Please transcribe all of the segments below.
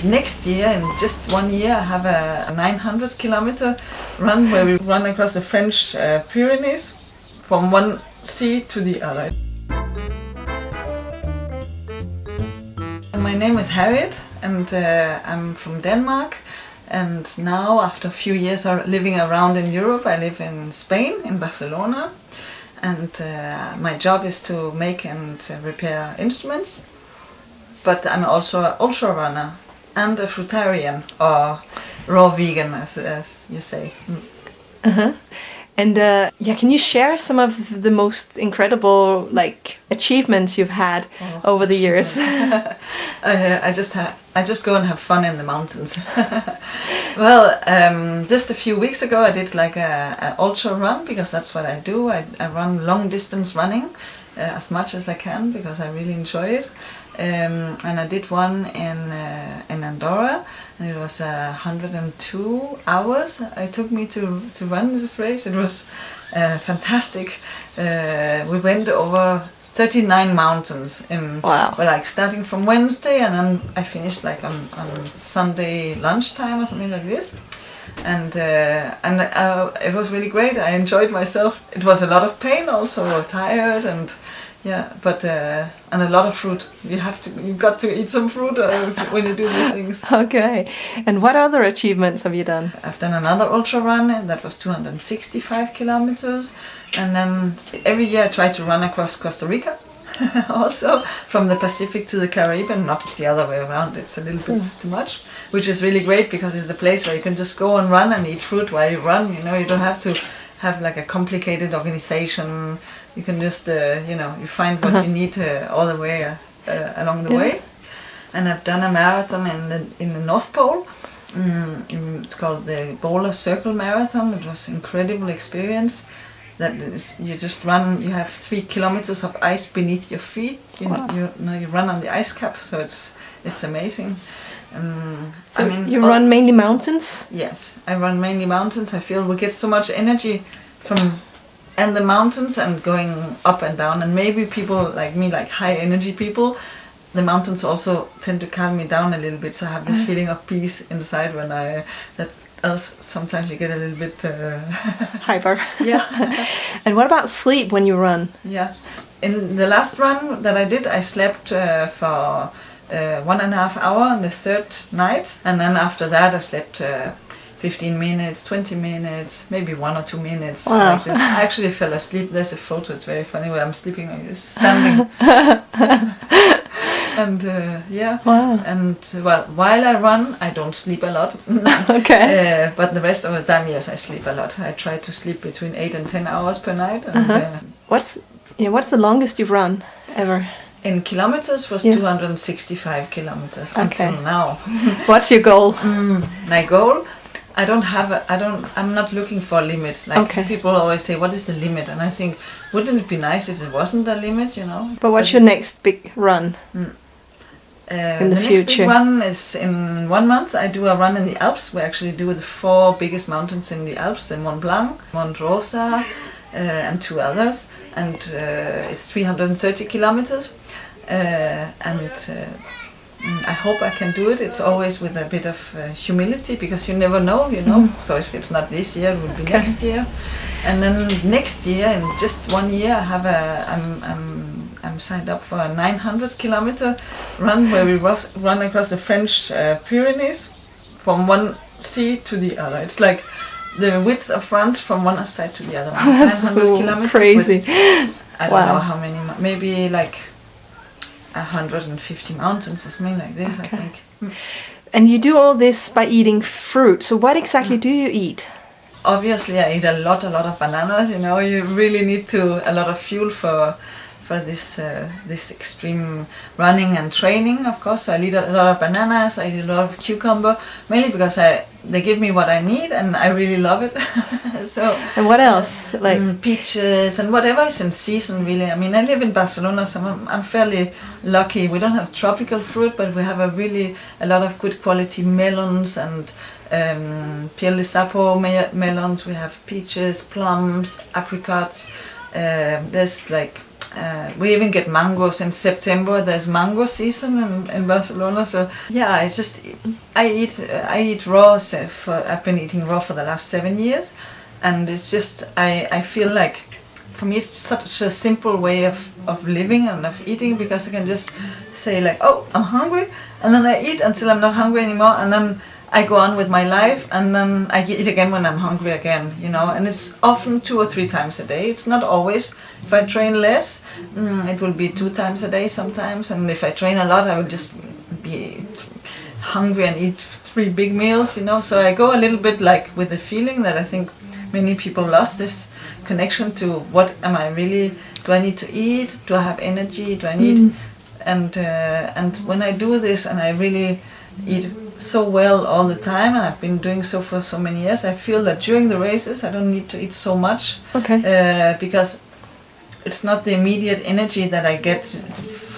next year, in just 1 year, I have a 900-kilometer run where we run across the French Pyrenees from one sea to the other. My name is Harriet, and I'm from Denmark. And now, after a few years of living around in Europe, I live in Spain, in Barcelona. And my job is to make and repair instruments. But I'm also an ultra runner and a fruitarian, or raw vegan, as you say. Uh-huh. And can you share some of the most incredible achievements you've had over the years? I just go and have fun in the mountains. Well, just a few weeks ago I did a ultra run, because that's what I do. I run long distance running as much as I can, because I really enjoy it. And I did one in Andorra, and it was 102 hours it took me to run this race. It was fantastic. We went over 39 mountains in starting from Wednesday, and then I finished on Sunday lunchtime or something like this. And it was really great. I enjoyed myself. It was a lot of pain, also tired, and and a lot of fruit. You've got to eat some fruit when you do these things. Okay. And what other achievements have you done? I've done another ultra run that was 265 kilometers, and then every year I try to run across Costa Rica. Also from the Pacific to the Caribbean, not the other way around. It's a little bit too much, which is really great, because it's a place where you can just go and run and eat fruit while you run. You don't have to have a complicated organization. You can just you find what you need all the way along the way. And I've done a marathon in the North Pole. It's called the Boulder Circle Marathon. It was an incredible experience. You just run. You have 3 kilometers of ice beneath your feet. You run on the ice cap, so it's amazing. You run mainly mountains? Yes, I run mainly mountains. I feel we get so much energy from the mountains and going up and down. And maybe people like me, like high energy people, the mountains also tend to calm me down a little bit. So I have this feeling of peace inside else sometimes you get a little bit hyper. Yeah. And what about sleep when you run? Yeah. In the last run that I did, I slept for 1.5 hours on the third night, and then after that I slept 15 minutes, 20 minutes, maybe 1 or 2 minutes. Wow. Like this. I actually fell asleep. There's a photo, it's very funny, where I'm sleeping like this, standing. And Wow. And while I run, I don't sleep a lot. Okay. But the rest of the time, yes, I sleep a lot. I try to sleep between 8 and 10 hours per night. And, what's the longest you've run ever? In kilometers was 265 kilometers until now. What's your goal? My goal? I'm not looking for a limit. People always say, what is the limit? And I think, wouldn't it be nice if it wasn't a limit, But what's your next big run? In the future? Next big run is in 1 month. I do a run in the Alps. We actually do the 4 biggest mountains in the Alps, the Mont Blanc, Mont Rosa, and 2 others. And it's 330 kilometers. I hope I can do it. It's always with a bit of humility, because you never know, So if it's not this year, it will be next year. And then next year, in just 1 year, I'm signed up for a 900-kilometer run where we run across the French Pyrenees from one sea to the other. It's like the width of France from one side to the other. That's 900 kilometers. Crazy. I don't know how many, maybe 150 mountains or something like this, I think. And you do all this by eating fruit. So what exactly do you eat? Obviously, I eat a lot of bananas. You really need a lot of fuel for this extreme running and training. Of course, I eat a lot of bananas. I eat a lot of cucumber, mainly because they give me what I need, and I really love it. And what else? Peaches and whatever is in season, really. I mean, I live in Barcelona, so I'm fairly lucky. We don't have tropical fruit, but we have a lot of good quality melons and Piel de Sapo melons. We have peaches, plums, apricots. There's we even get mangoes in September. There's mango season in Barcelona. So yeah, I eat raw. I've been eating raw for the last 7 years, and it's just I feel like, for me, it's such a simple way of living and of eating, because I can just say like, oh, I'm hungry, and then I eat until I'm not hungry anymore, and then I go on with my life, and then I eat again when I'm hungry again, you know. And it's often 2 or 3 times a day. It's not always. If I train less, it will be 2 times a day sometimes, and if I train a lot, I will just be hungry and eat 3 big meals, you know. So I go a little bit like with the feeling that I think many people lost this connection to what am I really, do I need to eat, do I have energy, do I need, and when I do this and I really eat so well all the time, and I've been doing so for so many years, I feel that during the races I don't need to eat so much, because it's not the immediate energy that I get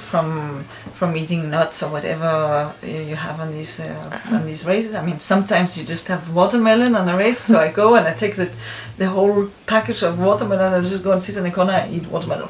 from eating nuts or whatever you have on these races. I mean, sometimes you just have watermelon on a race, so I go and I take the whole package of watermelon and I just go and sit in the corner and eat watermelon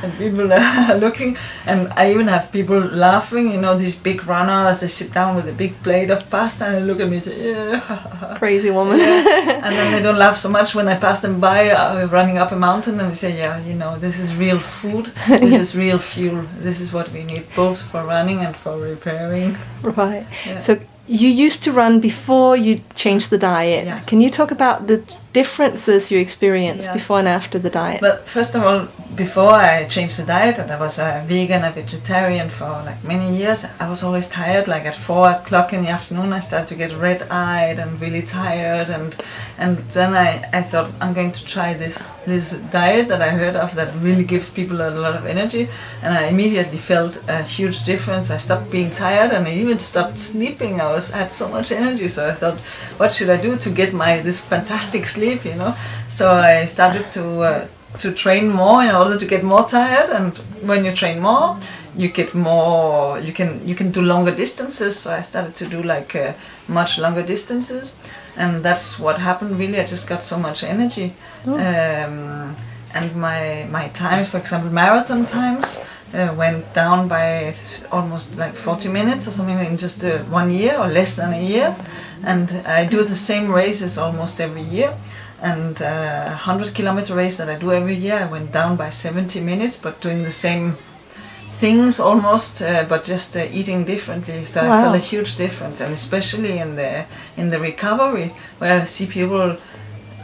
and people are looking, and I even have people laughing, you know, these big runners, they sit down with a big plate of pasta and they look at me and say, yeah. Crazy woman. And then they don't laugh so much when I pass them by running up a mountain, and they say, yeah, you know, this is real food, this is real fuel, this is what we need both for running and for repairing. Right. Yeah. So you used to run before you changed the diet. Yeah. Can you talk about the differences you experienced before and after the diet? But first of all, before I changed the diet, and I was a vegan, a vegetarian for like many years, I was always tired. Like at 4 o'clock in the afternoon, I started to get red-eyed and really tired, and then I thought, I'm going to try this diet that I heard of that really gives people a lot of energy, and I immediately felt a huge difference. I stopped being tired, and I even stopped sleeping. I had so much energy, so I thought, what should I do to get this fantastic sleep, you know? So I started to train more in order to get more tired, and when you train more, you get more. You can do longer distances. So I started to do like much longer distances, and that's what happened. Really, I just got so much energy, and my times, for example, marathon times, went down by almost like 40 minutes or something in just 1 year or less than a year, and I do the same races almost every year. And 100-kilometer race that I do every year, I went down by 70 minutes, but doing the same things almost, but just eating differently. So I felt a huge difference, and especially in the recovery, where I see people.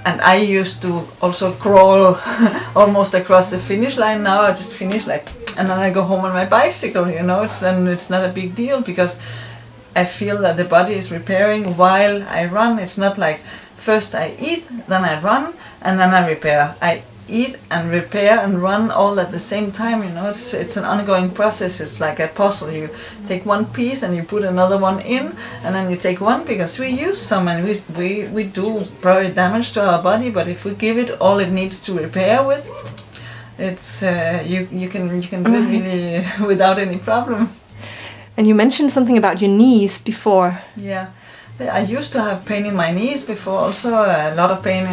And I used to also crawl almost across the finish line. Now I just finish and then I go home on my bicycle. You know, it's not a big deal, because I feel that the body is repairing while I run. It's not like first I eat, then I run, and then I repair. I eat and repair and run all at the same time. You know, it's an ongoing process. It's like a puzzle. You take one piece and you put another one in, and then you take one, because we use some and we do probably damage to our body. But if we give it all it needs to repair with, it's you can do it really without any problem. And you mentioned something about your knees before. Yeah. I used to have pain in my knees before, also a lot of pain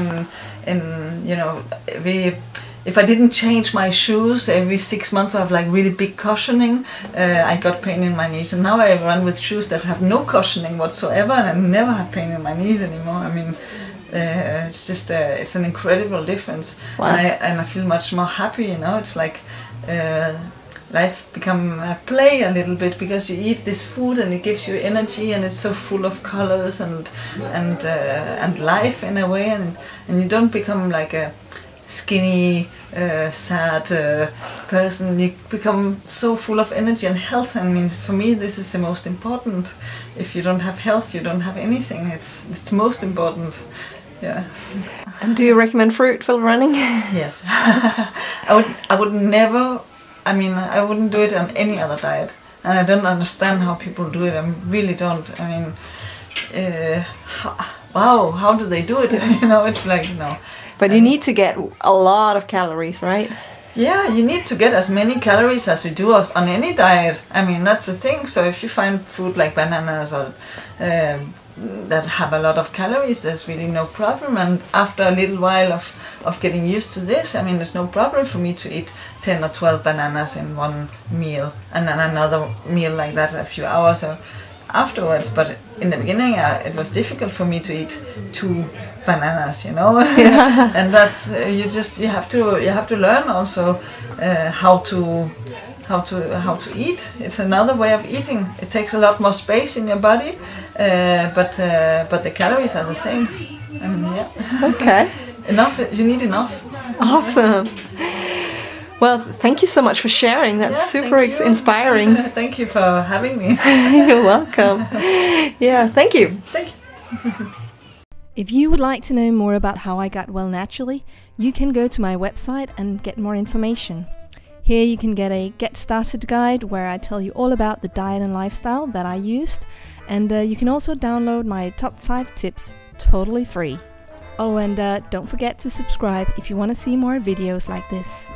in you know, if I didn't change my shoes every 6 months of like really big cushioning, I got pain in my knees. And now I run with shoes that have no cushioning whatsoever, and I never have pain in my knees anymore. I mean, it's just it's an incredible difference. Wow. And I feel much more happy. You know, it's like. Life become a play a little bit, because you eat this food and it gives you energy, and it's so full of colors and life in a way, and you don't become like a skinny, sad person. You become so full of energy and health. I mean, for me, this is the most important. If you don't have health, you don't have anything. It's most important. Yeah. And do you recommend fruitful running? Yes. I would never. I mean, I wouldn't do it on any other diet, and I don't understand how people do it. I really don't. I mean, how do they do it? You know, it's like, no. But you need to get a lot of calories, right? Yeah, you need to get as many calories as you do on any diet. I mean, that's the thing. So if you find food like bananas or that have a lot of calories, there's really no problem. And after a little while of getting used to this, I mean, there's no problem for me to eat 10 or 12 bananas in one meal and then another meal like that a few hours afterwards. But in the beginning, it was difficult for me to eat 2 bananas, you know. Yeah. And that's you have to learn also how to eat. It's another way of eating. It takes a lot more space in your body, but the calories are the same. And yeah. Okay. Enough. You need enough. Awesome. Well, thank you so much for sharing. That's super inspiring. Thank you for having me. You're welcome. Yeah, thank you. Thank you. If you would like to know more about how I got well naturally, you can go to my website and get more information. Here you can get a Get Started guide where I tell you all about the diet and lifestyle that I used, and you can also download my top 5 tips totally free. Oh, and don't forget to subscribe if you want to see more videos like this.